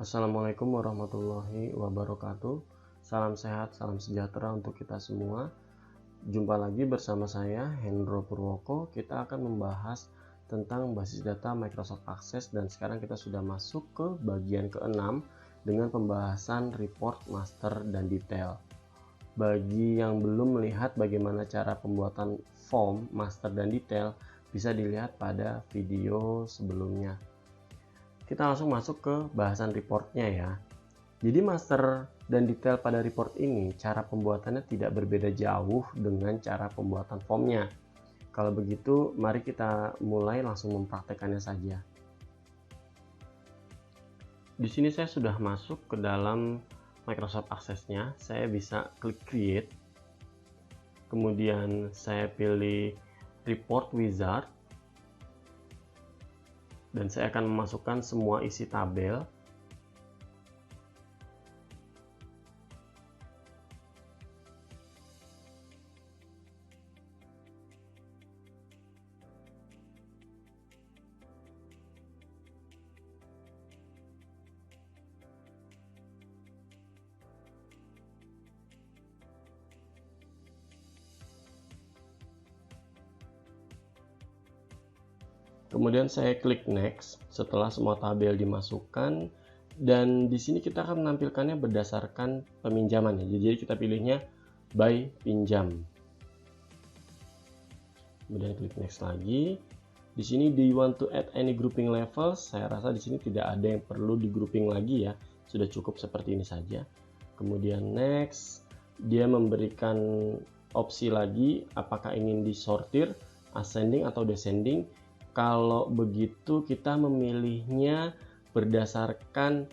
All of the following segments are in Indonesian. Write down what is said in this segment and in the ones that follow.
Assalamualaikum warahmatullahi wabarakatuh. Salam sehat, salam sejahtera untuk kita semua. Jumpa lagi bersama saya, Hendro Purwoko. Kita akan membahas tentang basis data Microsoft Access dan sekarang kita sudah masuk ke bagian ke-6 dengan pembahasan report, master, dan detail. Bagi yang belum melihat bagaimana cara pembuatan form, master, dan detail, bisa dilihat pada video sebelumnya. Kita langsung masuk ke bahasan reportnya ya. Jadi master dan detail pada report ini cara pembuatannya tidak berbeda jauh dengan cara pembuatan formnya. Kalau begitu mari kita mulai langsung mempraktekannya saja. Di sini saya sudah masuk ke dalam Microsoft Access-nya. Saya bisa klik create. Kemudian saya pilih report wizard. Dan saya akan memasukkan semua isi tabel. Kemudian saya klik next setelah semua tabel dimasukkan, dan di sini kita akan menampilkannya berdasarkan peminjaman ya. Jadi kita pilihnya by pinjam. Kemudian klik next lagi. Di sini do you want to add any grouping levels? Saya rasa di sini tidak ada yang perlu di grouping lagi ya. Sudah cukup seperti ini saja. Kemudian next, dia memberikan opsi lagi apakah ingin disortir ascending atau descending. Kalau begitu kita memilihnya berdasarkan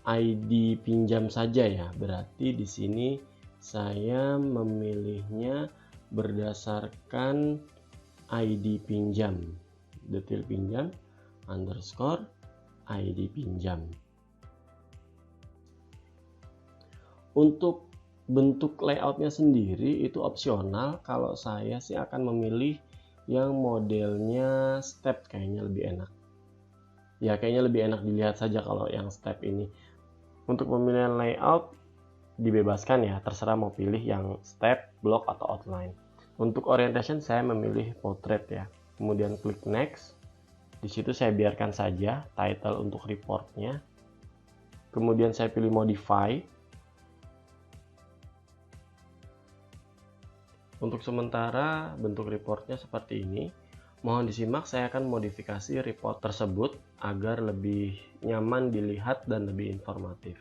ID pinjam saja ya. Berarti di sini saya memilihnya berdasarkan ID pinjam, detail pinjam underscore ID pinjam. Untuk bentuk layoutnya sendiri itu opsional. Kalau saya sih akan memilih yang modelnya step, kayaknya lebih enak ya, kayaknya lebih enak dilihat saja kalau yang step ini. Untuk pemilihan layout dibebaskan ya, terserah mau pilih yang step, block, atau outline. Untuk orientation saya memilih portrait ya. Kemudian klik next. Di situ saya biarkan saja title untuk reportnya. Kemudian saya pilih modify. Untuk sementara bentuk reportnya seperti ini. Mohon disimak, saya akan modifikasi report tersebut agar lebih nyaman dilihat dan lebih informatif.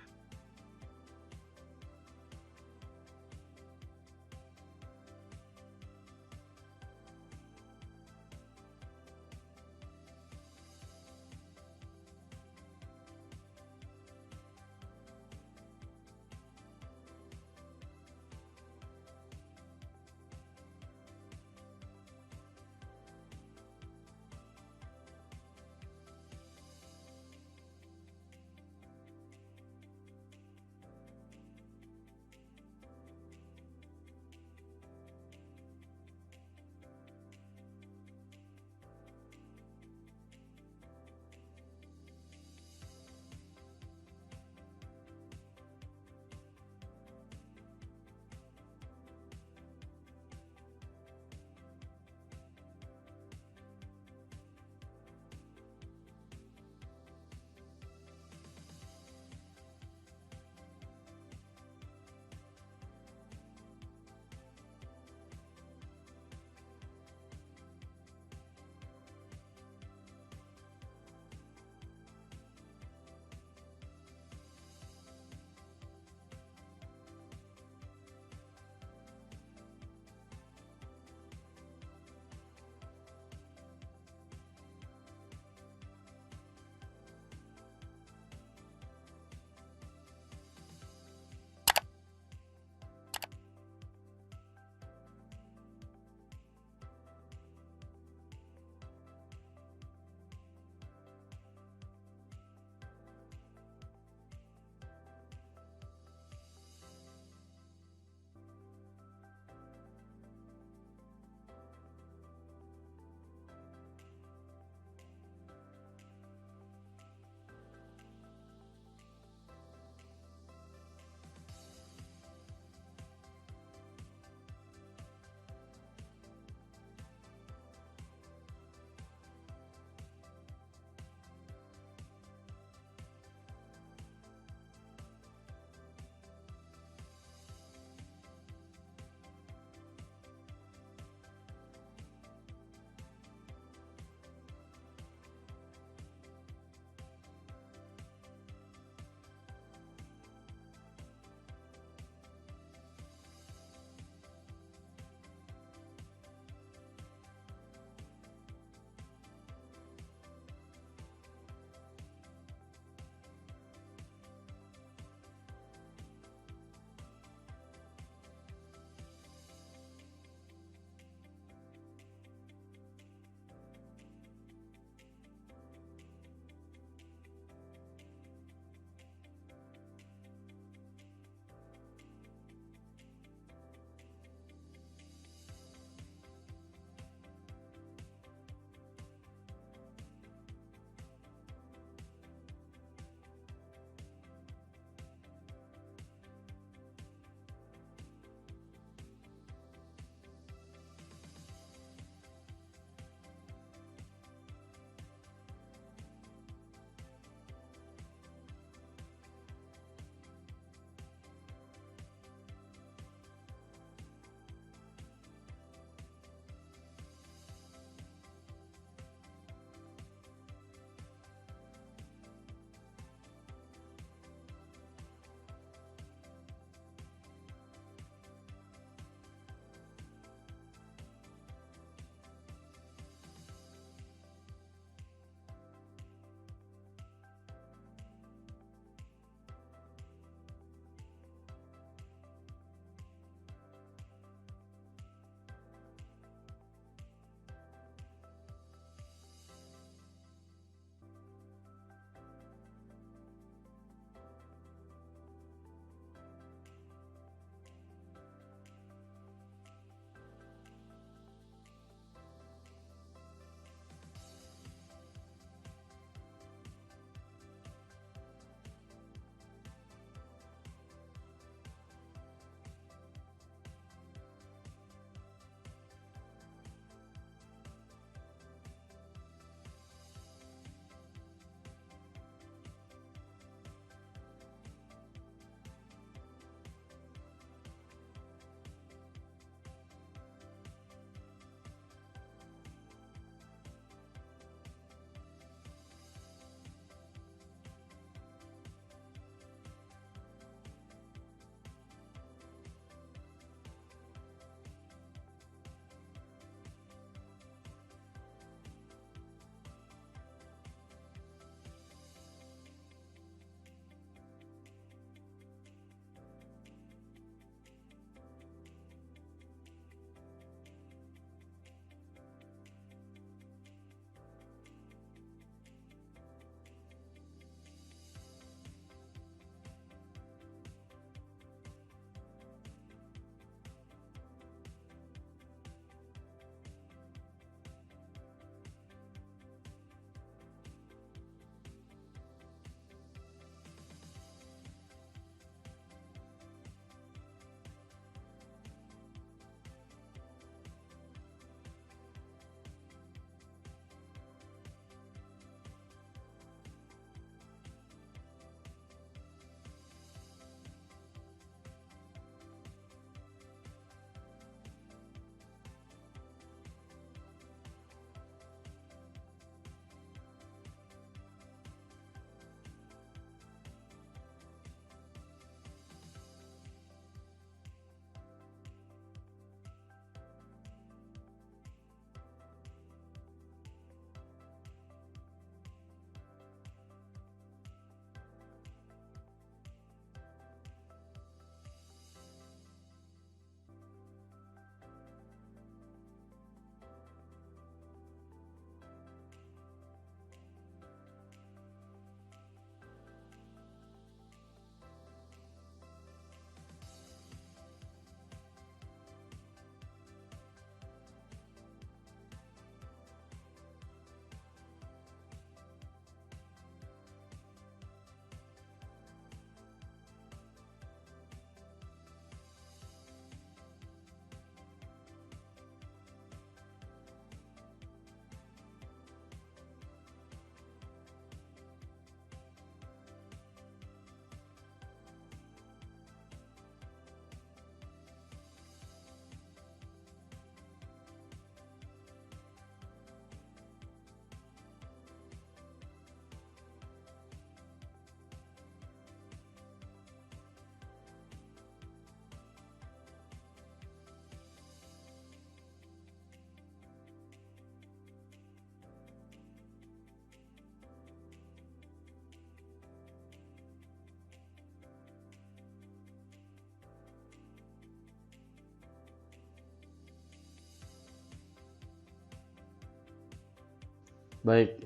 Baik,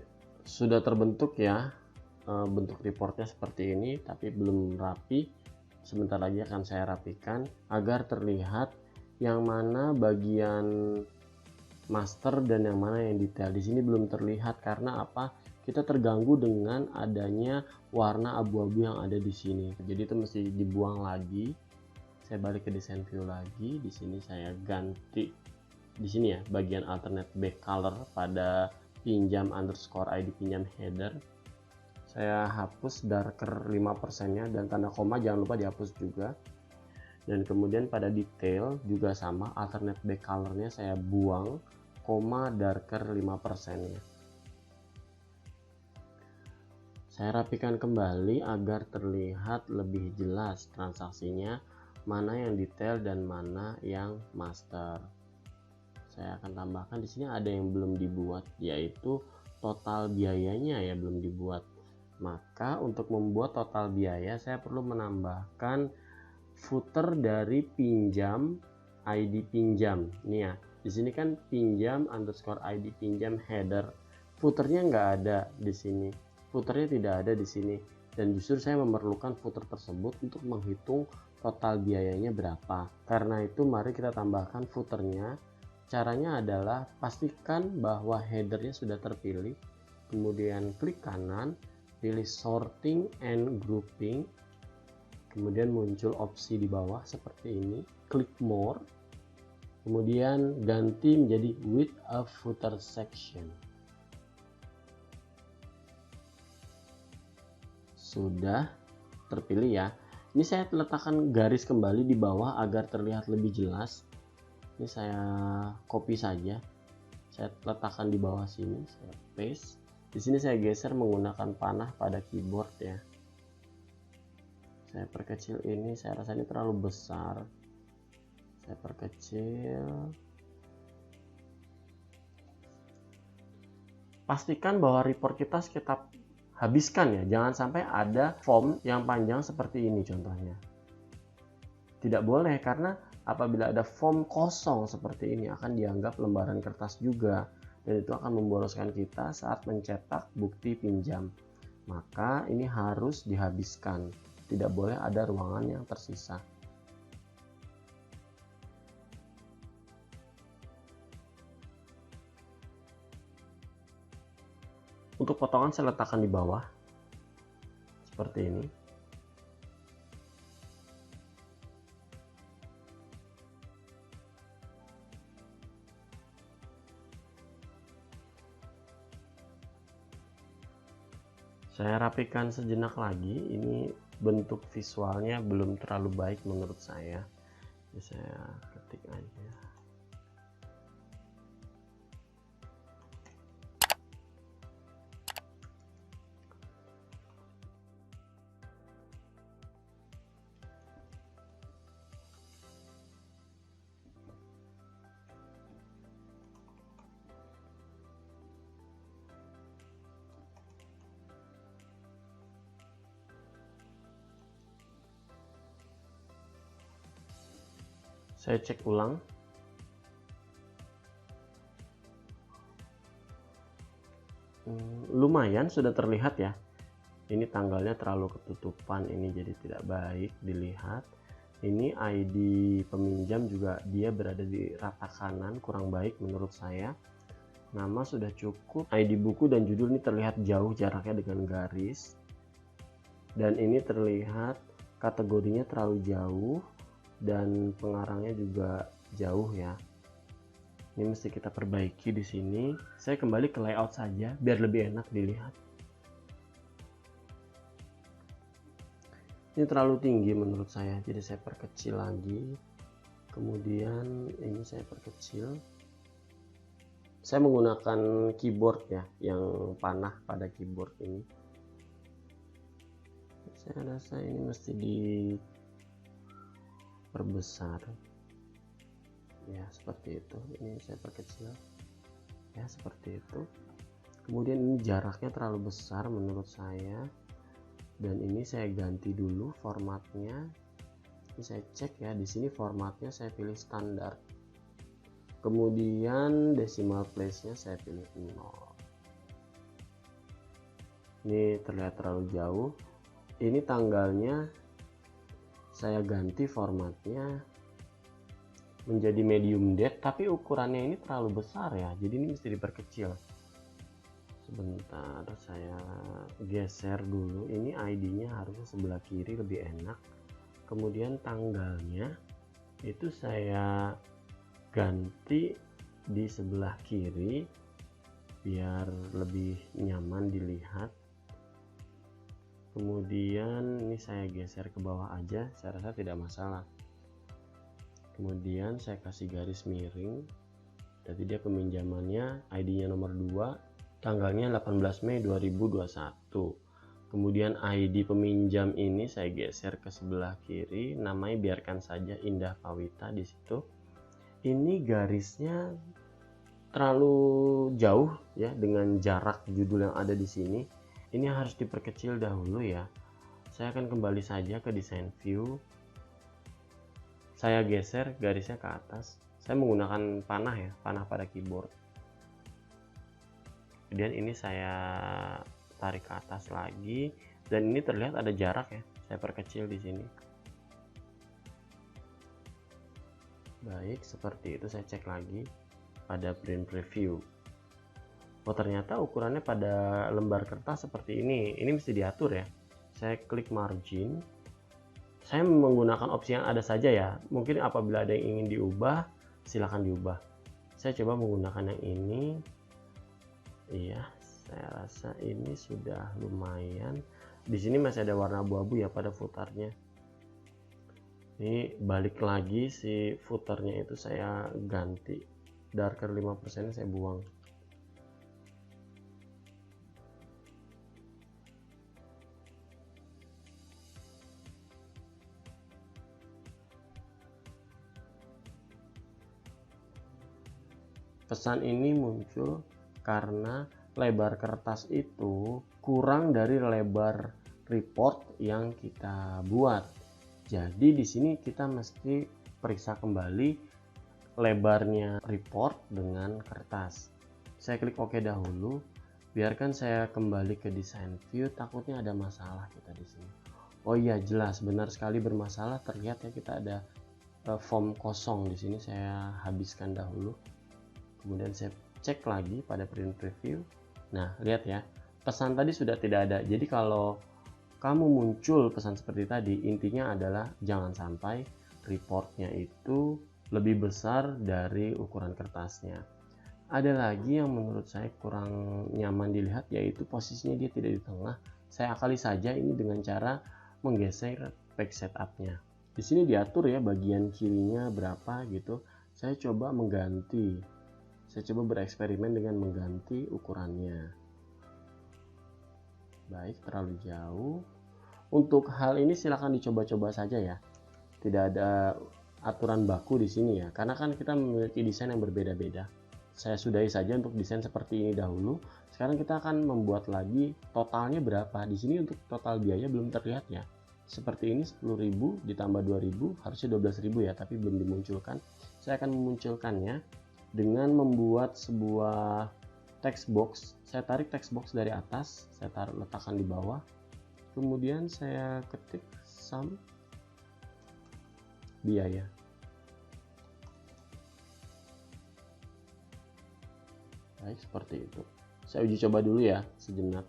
sudah terbentuk ya, bentuk reportnya seperti ini, tapi belum rapi. Sebentar lagi akan saya rapikan agar terlihat yang mana bagian master dan yang mana yang detail. Di sini belum terlihat karena apa? Kita terganggu dengan adanya warna abu-abu yang ada di sini. Jadi itu mesti dibuang lagi. Saya balik ke desain view lagi. Di sini saya ganti di sini ya bagian alternate back color pada pinjam underscore ID pinjam header. Saya hapus darker 5% nya dan tanda koma jangan lupa dihapus juga. Dan kemudian pada detail juga sama, alternate back colornya saya buang, koma darker 5% nya. Saya rapikan kembali agar terlihat lebih jelas transaksinya, mana yang detail dan mana yang master. Saya akan tambahkan di sini ada yang belum dibuat, yaitu total biayanya ya belum dibuat. Maka untuk membuat total biaya saya perlu menambahkan footer dari pinjam ID pinjam. Ini ya, di sini kan pinjam underscore ID pinjam header. Footernya nggak ada di sini. Footernya tidak ada di sini. Dan justru saya memerlukan footer tersebut untuk menghitung total biayanya berapa. Karena itu mari kita tambahkan footernya. Caranya adalah pastikan bahwa headernya sudah terpilih, kemudian klik kanan, pilih sorting and grouping, kemudian muncul opsi di bawah seperti ini, klik more, kemudian ganti menjadi with a footer section. Sudah terpilih ya. Ini saya letakkan garis kembali di bawah agar terlihat lebih jelas. Ini saya copy saja, saya letakkan di bawah sini, saya paste. Di sini saya geser menggunakan panah pada keyboard ya. Saya perkecil ini, saya rasa ini terlalu besar. Saya perkecil. Pastikan bahwa report kita habiskan ya, jangan sampai ada form yang panjang seperti ini contohnya. Tidak boleh, karena apabila ada form kosong seperti ini akan dianggap lembaran kertas juga, dan itu akan memboroskan kita saat mencetak bukti pinjam. Maka ini harus dihabiskan, tidak boleh ada ruangan yang tersisa. Untuk potongan saya letakkan di bawah seperti ini. Saya rapikan sejenak lagi. Ini bentuk visualnya belum terlalu baik menurut saya. Jadi saya ketik aja. Saya cek ulang. Lumayan sudah terlihat ya. Ini tanggalnya terlalu ketutupan, ini jadi tidak baik dilihat. Ini ID peminjam juga dia berada di rata kanan, kurang baik menurut saya. Nama sudah cukup, ID buku dan judul ini terlihat jauh jaraknya dengan garis. Dan ini terlihat kategorinya terlalu jauh dan pengarangnya juga jauh ya. Ini mesti kita perbaiki di sini. Saya kembali ke layout saja biar lebih enak dilihat. Ini terlalu tinggi menurut saya, jadi saya perkecil lagi. Kemudian ini saya perkecil. Saya menggunakan keyboard ya, yang panah pada keyboard ini. Saya rasa ini mesti diperbesar. Ya, seperti itu. Ini saya perkecil. Ya, seperti itu. Kemudian ini jaraknya terlalu besar menurut saya. Dan ini saya ganti dulu formatnya. Ini saya cek ya, di sini formatnya saya pilih standar. Kemudian decimal place-nya saya pilih 0. Ini terlihat terlalu jauh. Ini tanggalnya saya ganti formatnya menjadi medium date, tapi ukurannya ini terlalu besar ya, jadi ini mesti diperkecil. Sebentar, saya geser dulu. Ini ID-nya harusnya sebelah kiri, lebih enak. Kemudian tanggalnya itu saya ganti di sebelah kiri biar lebih nyaman dilihat. Kemudian ini saya geser ke bawah aja, saya rasa tidak masalah. Kemudian saya kasih garis miring. Jadi dia peminjamannya ID-nya nomor 2, tanggalnya 18 Mei 2021. Kemudian ID peminjam ini saya geser ke sebelah kiri, namanya biarkan saja Indah Pawita di situ. Ini garisnya terlalu jauh ya dengan jarak judul yang ada di sini. Ini harus diperkecil dahulu ya. Saya akan kembali saja ke design view. Saya geser garisnya ke atas. Saya menggunakan panah ya, panah pada keyboard. Kemudian ini saya tarik ke atas lagi, dan ini terlihat ada jarak ya. Saya perkecil di sini. Baik, seperti itu. Saya cek lagi pada print preview. Oh, ternyata ukurannya pada lembar kertas seperti ini. Ini mesti diatur ya. Saya klik margin. Saya menggunakan opsi yang ada saja ya. Mungkin apabila ada yang ingin diubah, silahkan diubah. Saya coba menggunakan yang ini. Iya, saya rasa ini sudah lumayan. Di sini masih ada warna abu-abu ya pada footernya. Ini balik lagi, si footernya itu saya ganti. Darker 5% saya buang. Pesan ini muncul karena lebar kertas itu kurang dari lebar report yang kita buat. Jadi di sini kita mesti periksa kembali lebarnya report dengan kertas. Saya klik OK dahulu. Biarkan saya kembali ke design view, takutnya ada masalah kita di sini. Oh iya, jelas, benar sekali bermasalah. Terlihat ya kita ada form kosong di sini. Saya habiskan dahulu. Kemudian saya cek lagi pada print preview. Nah, lihat ya, pesan tadi sudah tidak ada. Jadi kalau kamu muncul pesan seperti tadi, intinya adalah jangan sampai reportnya itu lebih besar dari ukuran kertasnya. Ada lagi yang menurut saya kurang nyaman dilihat, yaitu posisinya dia tidak di tengah. Saya akali saja ini dengan cara menggeser page setupnya. Di sini diatur ya bagian kirinya berapa gitu. Saya coba mengganti. Saya coba bereksperimen dengan mengganti ukurannya. Baik, terlalu jauh. Untuk hal ini silahkan dicoba-coba saja ya. Tidak ada aturan baku di sini ya, karena kan kita memiliki desain yang berbeda-beda. Saya sudahi saja untuk desain seperti ini dahulu. Sekarang kita akan membuat lagi totalnya berapa. Di sini untuk total biaya belum terlihat ya. Seperti ini 10.000 ditambah 2.000 harusnya 12.000 ya, tapi belum dimunculkan. Saya akan memunculkannya dengan membuat sebuah text box. Saya tarik text box dari atas, saya letakkan di bawah. Kemudian saya ketik sum biaya. Baik, seperti itu. Saya uji coba dulu ya sejenak.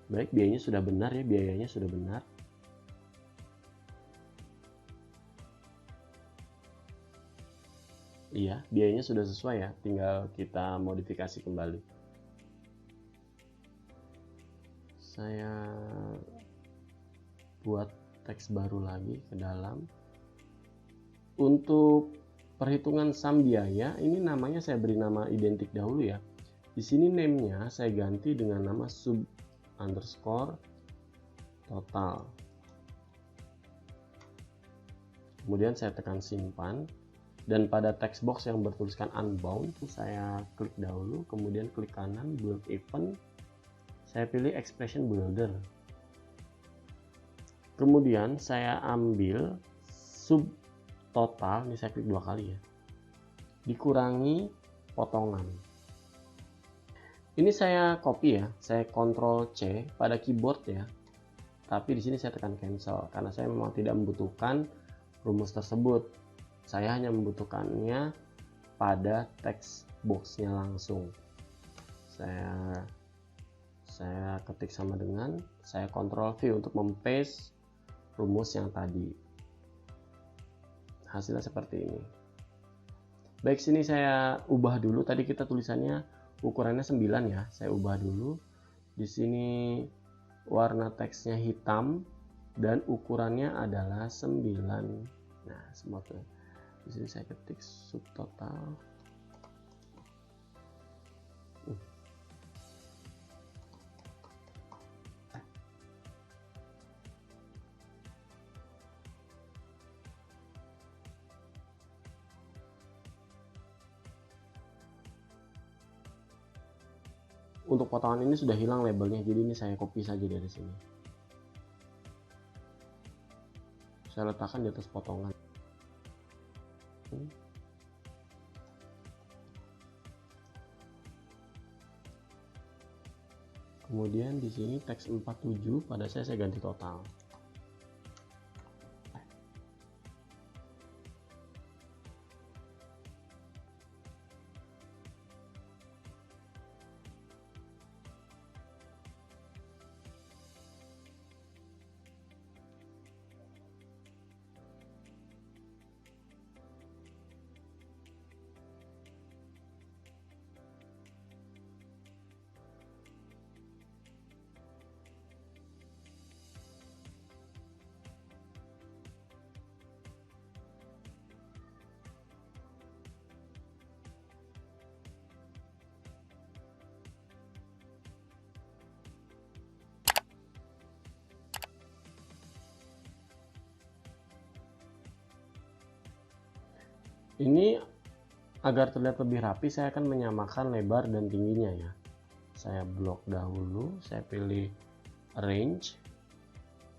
Baik, biayanya sudah benar ya, biayanya sudah benar. Iya, biayanya sudah sesuai ya, tinggal kita modifikasi kembali. Saya buat teks baru lagi ke dalam. Untuk perhitungan sum biaya, ini namanya saya beri nama identik dahulu ya. Di sini name-nya saya ganti dengan nama sub underscore total. Kemudian saya tekan simpan. Dan pada text box yang bertuliskan unbound, saya klik dahulu, kemudian klik kanan, build event. Saya pilih expression builder. Kemudian saya ambil sub total, ini saya klik 2 kali ya. Dikurangi potongan. Ini saya copy ya, saya Ctrl C pada keyboard ya. Tapi di sini saya tekan cancel karena saya memang tidak membutuhkan rumus tersebut. Saya hanya membutuhkannya pada text box-nya langsung. Saya ketik sama dengan saya Ctrl V untuk mempaste rumus yang tadi. Hasilnya seperti ini. Baik, sini saya ubah dulu. Tadi kita tulisannya ukurannya 9 ya. Saya ubah dulu. Di sini warna teksnya hitam dan ukurannya adalah 9. Nah, semoga di sini saya ketik subtotal. Untuk potongan ini sudah hilang labelnya, jadi ini saya copy saja dari sini. Saya letakkan di atas potongan. Kemudian di sini teks 47 pada saya ganti total. Ini agar terlihat lebih rapi, saya akan menyamakan lebar dan tingginya ya. Saya blok dahulu, saya pilih range,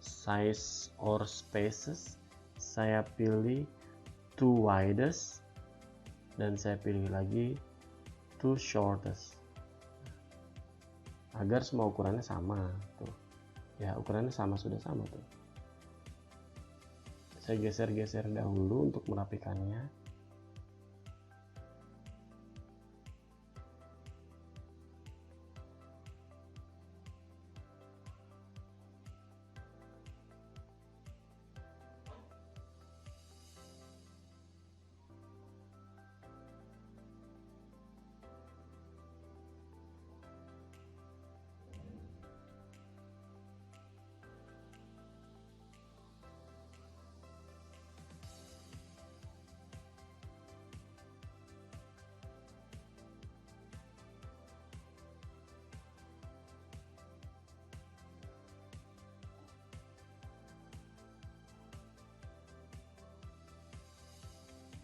size or spaces, saya pilih to widest, dan saya pilih lagi to shortest. Agar semua ukurannya sama tuh. Ya, ukurannya sudah sama tuh. Saya geser-geser dahulu untuk merapikannya.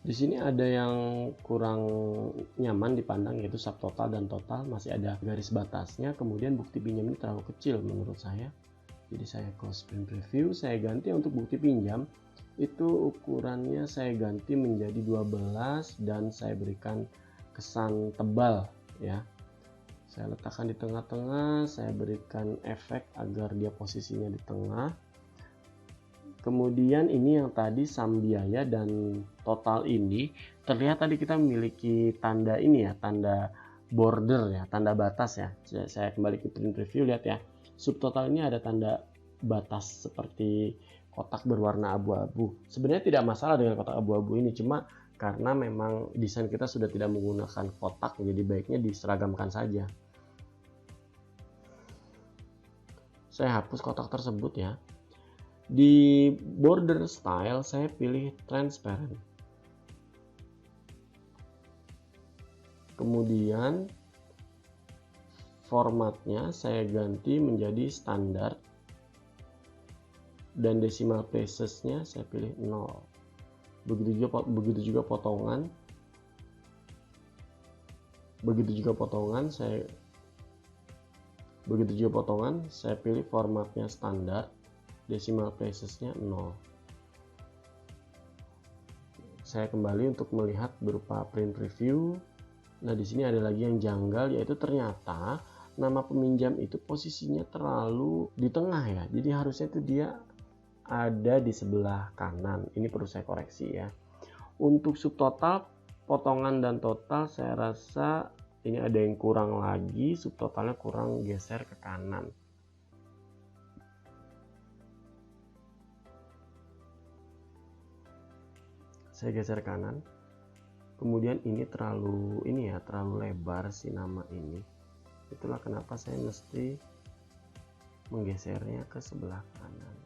Di sini ada yang kurang nyaman dipandang, yaitu subtotal dan total masih ada garis batasnya. Kemudian bukti pinjam ini terlalu kecil menurut saya. Jadi saya close print preview, saya ganti untuk bukti pinjam. Itu ukurannya saya ganti menjadi 12 dan saya berikan kesan tebal ya. Saya letakkan di tengah-tengah, saya berikan efek agar dia posisinya di tengah. Kemudian ini yang tadi sum biaya dan total ini terlihat tadi kita memiliki tanda ini ya, tanda border ya, tanda batas ya. Saya kembali ke print preview, lihat ya. Subtotal ini ada tanda batas seperti kotak berwarna abu-abu. Sebenarnya tidak masalah dengan kotak abu-abu ini, cuma karena memang desain kita sudah tidak menggunakan kotak, jadi baiknya diseragamkan saja. Saya hapus kotak tersebut ya. Di border style saya pilih transparent. Kemudian formatnya saya ganti menjadi standar dan decimal placesnya saya pilih 0. Begitu juga potongan. Saya pilih formatnya standar, decimal placesnya 0. Saya kembali untuk melihat berupa print preview. Nah, di sini ada lagi yang janggal, yaitu ternyata nama peminjam itu posisinya terlalu di tengah ya. Jadi harusnya itu dia ada di sebelah kanan. Ini perlu saya koreksi ya. Untuk subtotal, potongan dan total saya rasa ini ada yang kurang lagi, subtotalnya kurang geser ke kanan. Saya geser kanan. Kemudian ini terlalu lebar si nama ini. Itulah kenapa saya mesti menggesernya ke sebelah kanan.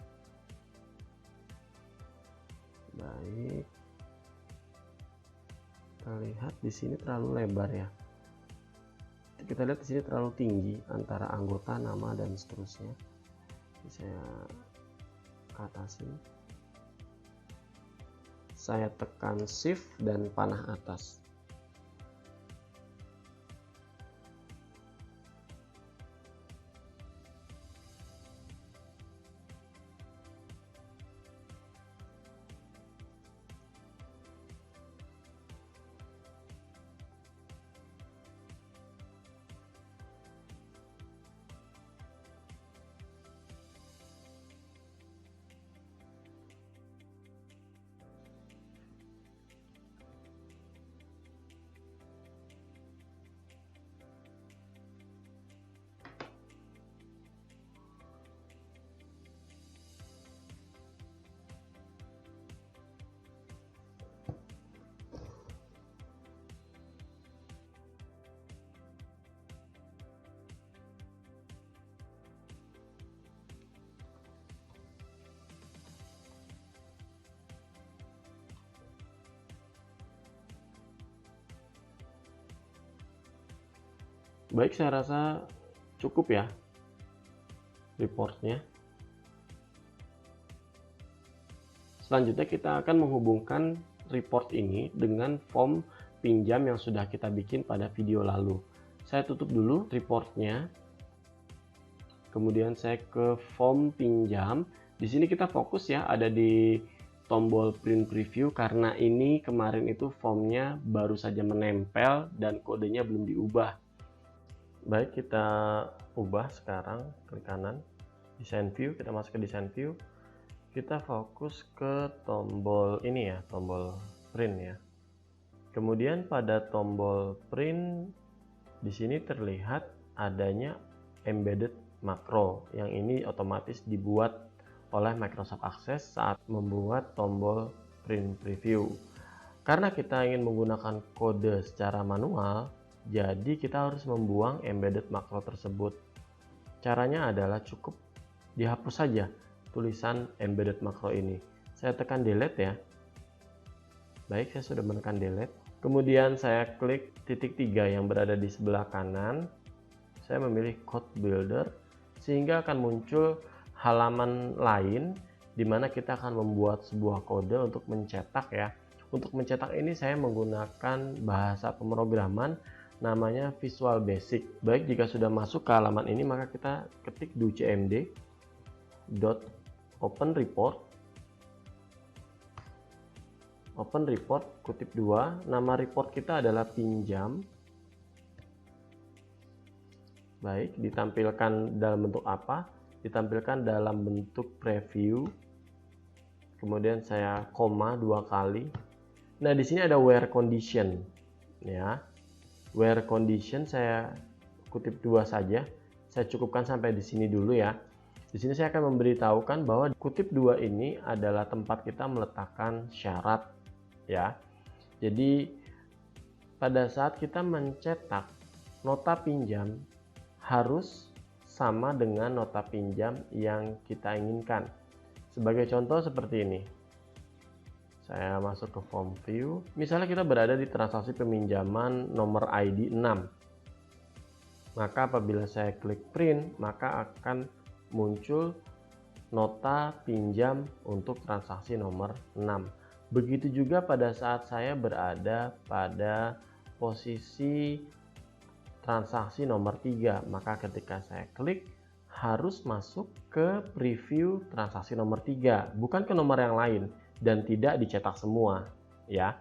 Baik. Kita lihat di sini terlalu lebar ya. Kita lihat di sini terlalu tinggi antara anggota, nama dan seterusnya. Ini saya atasin. Saya tekan shift dan panah atas. Baik, saya rasa cukup ya reportnya. Selanjutnya kita akan menghubungkan report ini dengan form pinjam yang sudah kita bikin pada video lalu. Saya tutup dulu reportnya. Kemudian saya ke form pinjam. Di sini kita fokus ya, ada di tombol print preview karena ini kemarin itu formnya baru saja menempel dan kodenya belum diubah. Baik, kita ubah sekarang, klik kanan, design view, kita masuk ke design view, kita fokus ke tombol ini ya, tombol print ya. Kemudian pada tombol print di sini terlihat adanya embedded makro yang ini otomatis dibuat oleh Microsoft Access saat membuat tombol print preview. Karena kita ingin menggunakan kode secara manual, jadi kita harus membuang embedded makro tersebut. Caranya adalah cukup dihapus saja tulisan embedded makro ini. Saya tekan delete ya. Baik, saya sudah menekan delete. Kemudian saya klik titik 3 yang berada di sebelah kanan. Saya memilih code builder sehingga akan muncul halaman lain di mana kita akan membuat sebuah kode untuk mencetak ya. Untuk mencetak ini saya menggunakan bahasa pemrograman namanya Visual Basic. Baik, jika sudah masuk ke halaman ini maka kita ketik do cmd open report kutip 2, nama report kita adalah pinjam. Baik, ditampilkan dalam bentuk apa? Ditampilkan dalam bentuk preview. Kemudian saya koma 2 kali. Nah, di sini ada where condition ya. Where condition saya kutip 2 saja. Saya cukupkan sampai di sini dulu ya. Di sini saya akan memberitahukan bahwa kutip 2 ini adalah tempat kita meletakkan syarat ya. Jadi pada saat kita mencetak nota pinjam harus sama dengan nota pinjam yang kita inginkan. Sebagai contoh seperti ini. Saya masuk ke form view. Misalnya kita berada di transaksi peminjaman nomor ID 6. Maka apabila saya klik print, maka akan muncul nota pinjam untuk transaksi nomor 6. Begitu juga pada saat saya berada pada posisi transaksi nomor 3. Maka ketika saya klik, harus masuk ke preview transaksi nomor 3, bukan ke nomor yang lain. Dan tidak dicetak semua ya.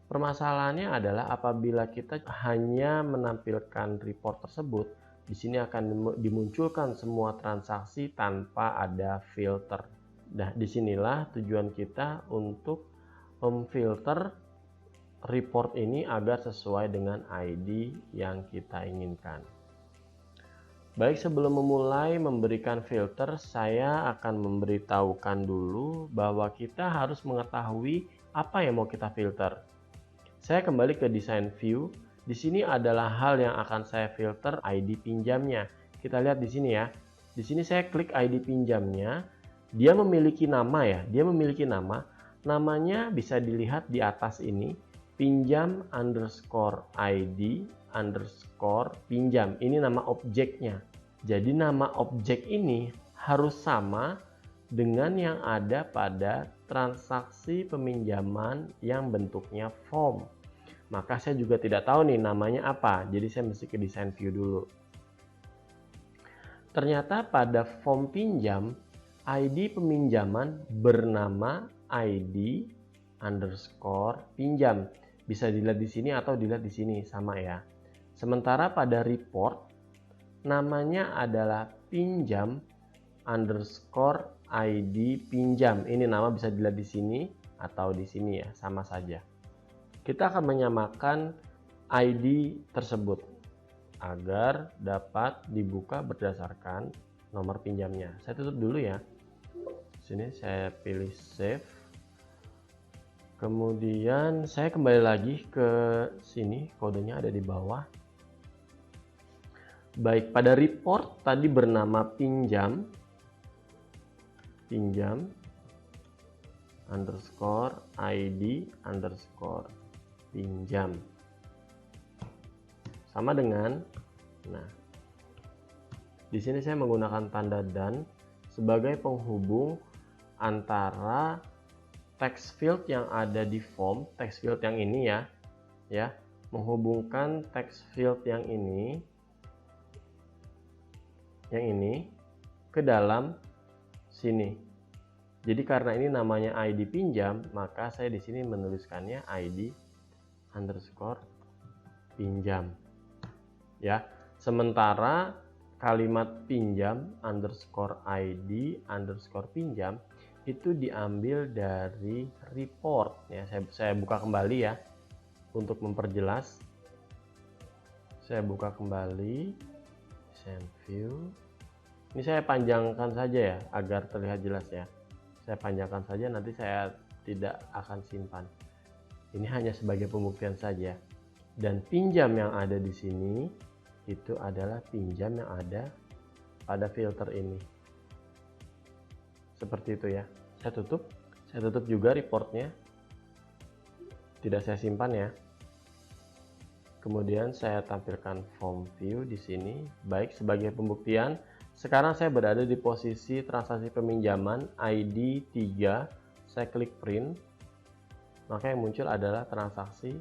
Permasalahannya adalah apabila kita hanya menampilkan report tersebut, di sini akan dimunculkan semua transaksi tanpa ada filter. Nah, disinilah tujuan kita untuk memfilter report ini agar sesuai dengan ID yang kita inginkan. Baik, sebelum memulai memberikan filter, saya akan memberitahukan dulu bahwa kita harus mengetahui apa yang mau kita filter. Saya kembali ke design view. Di sini adalah hal yang akan saya filter, ID pinjamnya. Kita lihat di sini ya. Di sini saya klik ID pinjamnya. Dia memiliki nama ya. Dia memiliki nama. Namanya bisa dilihat di atas ini. Pinjam underscore ID underscore pinjam. Ini nama objeknya. Jadi nama objek ini harus sama dengan yang ada pada transaksi peminjaman yang bentuknya form. Maka saya juga tidak tahu nih namanya apa, jadi saya mesti ke design view dulu. Ternyata pada form pinjam, ID peminjaman bernama ID underscore pinjam. Bisa dilihat di sini atau dilihat di sini, sama ya. Sementara pada report, namanya adalah pinjam underscore ID pinjam. Ini nama bisa dilihat di sini atau di sini ya, sama saja. Kita akan menyamakan ID tersebut agar dapat dibuka berdasarkan nomor pinjamnya. Saya tutup dulu ya. Sini saya pilih save. Kemudian saya kembali lagi ke sini, kodenya ada di bawah. Baik, pada report tadi bernama pinjam underscore ID underscore pinjam, sama dengan, nah, di sini saya menggunakan tanda dan sebagai penghubung antara text field yang ada di form, text field yang ini ya, menghubungkan text field yang ini ke dalam sini. Jadi karena ini namanya ID pinjam, maka saya di sini menuliskannya ID underscore pinjam ya. Sementara kalimat pinjam underscore ID underscore pinjam itu diambil dari report ya. Saya buka kembali ya untuk memperjelas. Saya buka kembali design view. Ini saya panjangkan saja ya agar terlihat jelas ya. Saya panjangkan saja, nanti saya tidak akan simpan. Ini hanya sebagai pembuktian saja. Dan pinjam yang ada di sini itu adalah pinjam yang ada pada filter ini. Seperti itu ya. Saya tutup juga reportnya. Tidak saya simpan ya. Kemudian saya tampilkan form view di sini. Baik, sebagai pembuktian, sekarang saya berada di posisi transaksi peminjaman ID 3. Saya klik print. Maka yang muncul adalah transaksi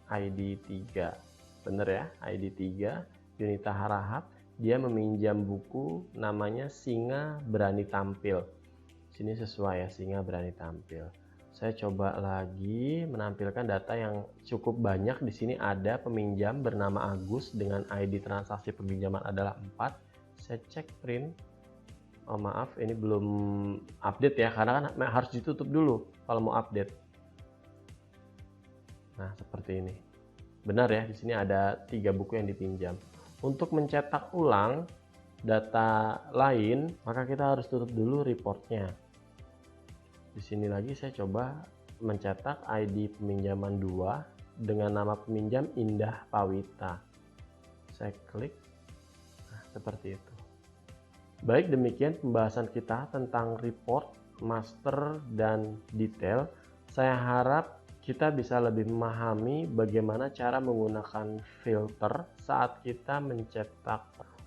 ID 3. Bener ya, ID 3, Yunita Harahap. Dia meminjam buku namanya Singa Berani Tampil. Sini sesuai ya, Singa Berani Tampil. Saya coba lagi menampilkan data yang cukup banyak. Di sini ada peminjam bernama Agus dengan ID transaksi peminjaman adalah 4. Saya cek print. Oh maaf, ini belum update ya, karena kan harus ditutup dulu kalau mau update. Nah, seperti ini. Benar ya, di sini ada 3 buku yang dipinjam. Untuk mencetak ulang data lain, maka kita harus tutup dulu reportnya. Di sini lagi saya coba mencetak ID peminjaman 2 dengan nama peminjam Indah Pawita. Saya klik. Nah, seperti itu. Baik, demikian pembahasan kita tentang report, master, dan detail. Saya harap kita bisa lebih memahami bagaimana cara menggunakan filter saat kita mencetak.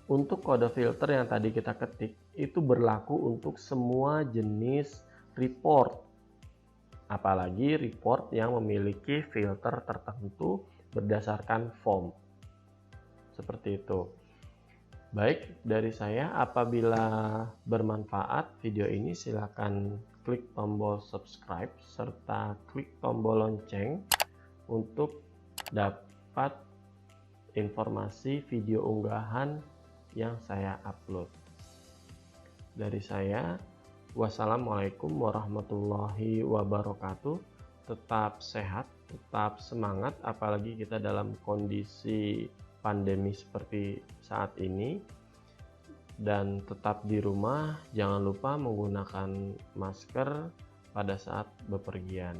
Untuk kode filter yang tadi kita ketik, itu berlaku untuk semua jenis report. Apalagi report yang memiliki filter tertentu berdasarkan form. Seperti itu. Baik, dari saya, apabila bermanfaat video ini, silakan klik tombol subscribe serta klik tombol lonceng untuk dapat informasi video unggahan yang saya upload. Dari saya, wassalamualaikum warahmatullahi wabarakatuh. Tetap sehat, tetap semangat, apalagi kita dalam kondisi pandemi seperti saat ini. Dan tetap di rumah, jangan lupa menggunakan masker pada saat bepergian.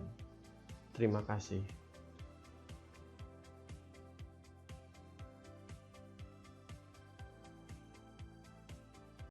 Terima kasih.